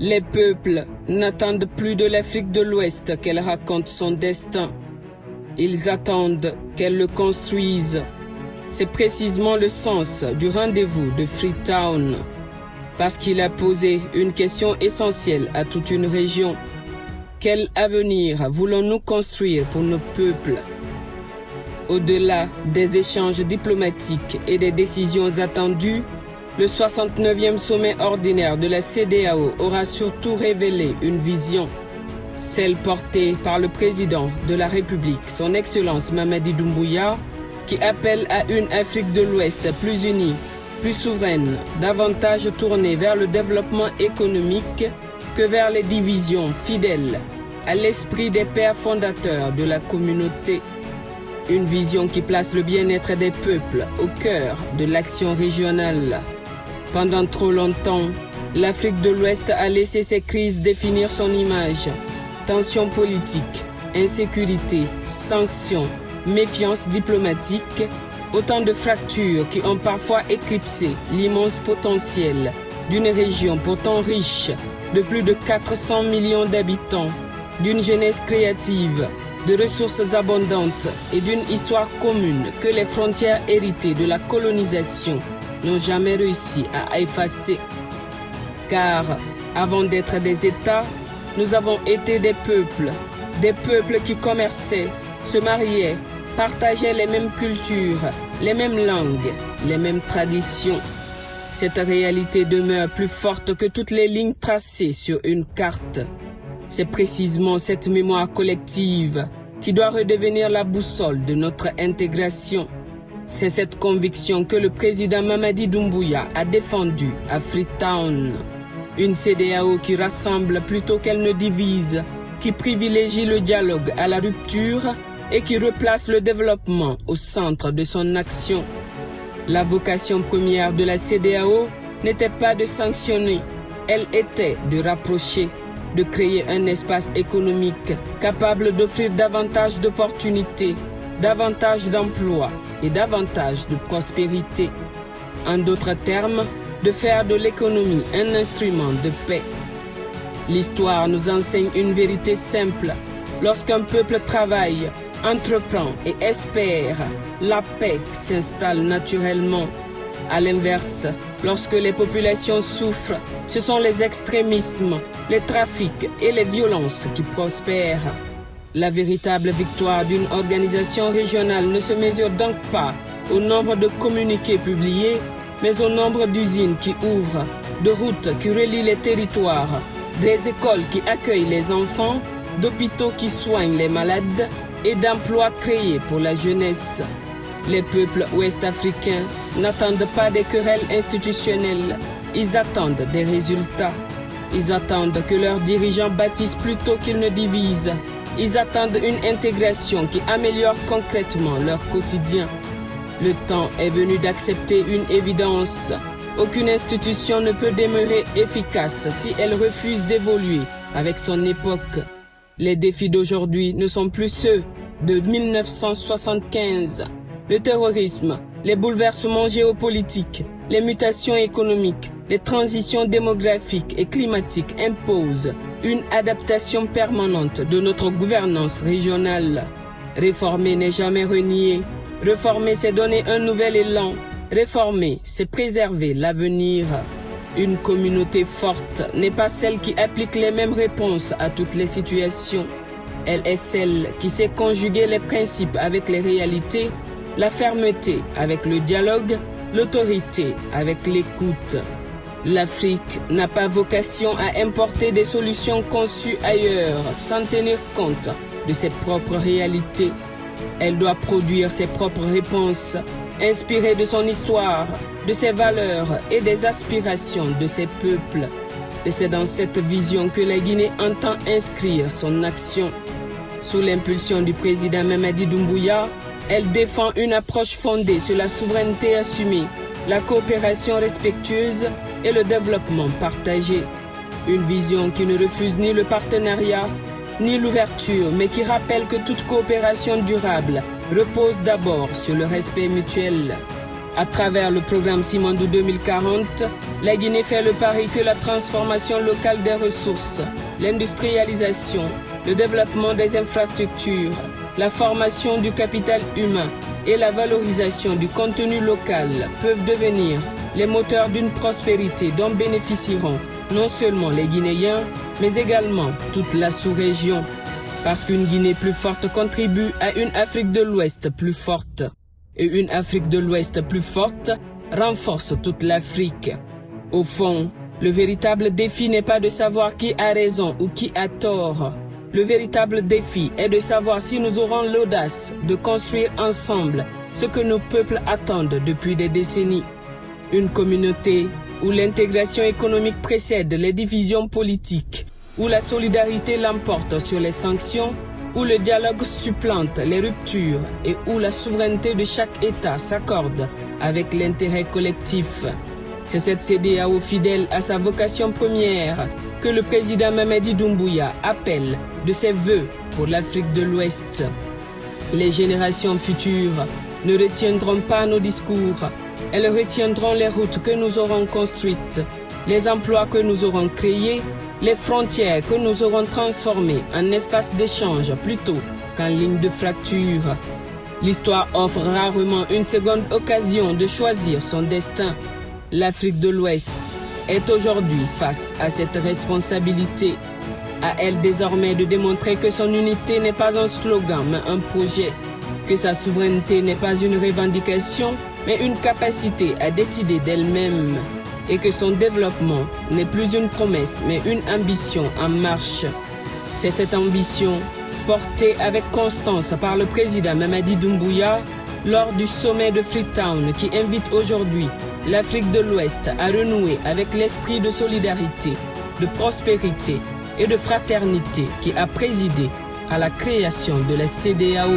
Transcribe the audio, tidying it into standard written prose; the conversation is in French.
Les peuples n'attendent plus de l'Afrique de l'Ouest qu'elle raconte son destin. Ils attendent qu'elle le construise. C'est précisément le sens du rendez-vous de Freetown, parce qu'il a posé une question essentielle à toute une région. Quel avenir voulons-nous construire pour nos peuples? Au-delà des échanges diplomatiques et des décisions attendues, le 69e sommet ordinaire de la CEDEAO aura surtout révélé une vision, celle portée par le président de la République, son Excellence Mamadi Doumbouya, qui appelle à une Afrique de l'Ouest plus unie, plus souveraine, davantage tournée vers le développement économique que vers les divisions, fidèles à l'esprit des pères fondateurs de la communauté. Une vision qui place le bien-être des peuples au cœur de l'action régionale. Pendant trop longtemps, l'Afrique de l'Ouest a laissé ses crises définir son image. Tensions politiques, insécurité, sanctions, méfiance diplomatique, autant de fractures qui ont parfois éclipsé l'immense potentiel d'une région pourtant riche de plus de 400 millions d'habitants, d'une jeunesse créative, de ressources abondantes et d'une histoire commune que les frontières héritées de la colonisation n'ont jamais réussi à effacer. Car, avant d'être des États, nous avons été des peuples qui commerçaient, se mariaient, partageaient les mêmes cultures, les mêmes langues, les mêmes traditions. Cette réalité demeure plus forte que toutes les lignes tracées sur une carte. C'est précisément cette mémoire collective qui doit redevenir la boussole de notre intégration. C'est cette conviction que le président Mamadi Doumbouya a défendue à Freetown. Une CEDEAO qui rassemble plutôt qu'elle ne divise, qui privilégie le dialogue à la rupture et qui replace le développement au centre de son action. La vocation première de la CEDEAO n'était pas de sanctionner, elle était de rapprocher, de créer un espace économique capable d'offrir davantage d'opportunités, davantage d'emplois et davantage de prospérité. En d'autres termes, de faire de l'économie un instrument de paix. L'histoire nous enseigne une vérité simple. Lorsqu'un peuple travaille, entreprend et espère, la paix s'installe naturellement. À l'inverse, lorsque les populations souffrent, ce sont les extrémismes, les trafics et les violences qui prospèrent. La véritable victoire d'une organisation régionale ne se mesure donc pas au nombre de communiqués publiés, mais au nombre d'usines qui ouvrent, de routes qui relient les territoires, des écoles qui accueillent les enfants, d'hôpitaux qui soignent les malades et d'emplois créés pour la jeunesse. Les peuples ouest-africains n'attendent pas des querelles institutionnelles, ils attendent des résultats. Ils attendent que leurs dirigeants bâtissent plutôt qu'ils ne divisent. Ils attendent une intégration qui améliore concrètement leur quotidien. Le temps est venu d'accepter une évidence. Aucune institution ne peut demeurer efficace si elle refuse d'évoluer avec son époque. Les défis d'aujourd'hui ne sont plus ceux de 1975. Le terrorisme, les bouleversements géopolitiques, les mutations économiques, les transitions démographiques et climatiques imposent une adaptation permanente de notre gouvernance régionale. Réformer n'est jamais renier. Réformer, c'est donner un nouvel élan. Réformer, c'est préserver l'avenir. Une communauté forte n'est pas celle qui applique les mêmes réponses à toutes les situations. Elle est celle qui sait conjuguer les principes avec les réalités, la fermeté avec le dialogue, l'autorité avec l'écoute. L'Afrique n'a pas vocation à importer des solutions conçues ailleurs sans tenir compte de ses propres réalités. Elle doit produire ses propres réponses, inspirées de son histoire, de ses valeurs et des aspirations de ses peuples. Et c'est dans cette vision que la Guinée entend inscrire son action. Sous l'impulsion du président Mamadi Doumbouya, elle défend une approche fondée sur la souveraineté assumée, la coopération respectueuse et le développement partagé. Une vision qui ne refuse ni le partenariat, ni l'ouverture, mais qui rappelle que toute coopération durable repose d'abord sur le respect mutuel. À travers le programme Simandou 2040, la Guinée fait le pari que la transformation locale des ressources, l'industrialisation, le développement des infrastructures, la formation du capital humain et la valorisation du contenu local peuvent devenir les moteurs d'une prospérité dont bénéficieront non seulement les Guinéens, mais également toute la sous-région. Parce qu'une Guinée plus forte contribue à une Afrique de l'Ouest plus forte. Et une Afrique de l'Ouest plus forte renforce toute l'Afrique. Au fond, le véritable défi n'est pas de savoir qui a raison ou qui a tort. Le véritable défi est de savoir si nous aurons l'audace de construire ensemble ce que nos peuples attendent depuis des décennies. Une communauté où l'intégration économique précède les divisions politiques, où la solidarité l'emporte sur les sanctions, où le dialogue supplante les ruptures et où la souveraineté de chaque État s'accorde avec l'intérêt collectif. C'est cette CEDEAO fidèle à sa vocation première que le président Mamadi Doumbouya appelle de ses vœux pour l'Afrique de l'Ouest. Les générations futures ne retiendront pas nos discours, elles retiendront les routes que nous aurons construites, les emplois que nous aurons créés, les frontières que nous aurons transformées en espace d'échange plutôt qu'en ligne de fracture. L'histoire offre rarement une seconde occasion de choisir son destin. L'Afrique de l'Ouest est aujourd'hui face à cette responsabilité. À elle désormais de démontrer que son unité n'est pas un slogan mais un projet, que sa souveraineté n'est pas une revendication mais une capacité à décider d'elle-même, et que son développement n'est plus une promesse mais une ambition en marche. C'est cette ambition, portée avec constance par le président Mamadi Doumbouya lors du sommet de Freetown, qui invite aujourd'hui l'Afrique de l'Ouest à renouer avec l'esprit de solidarité, de prospérité et de fraternité qui a présidé à la création de la CEDEAO.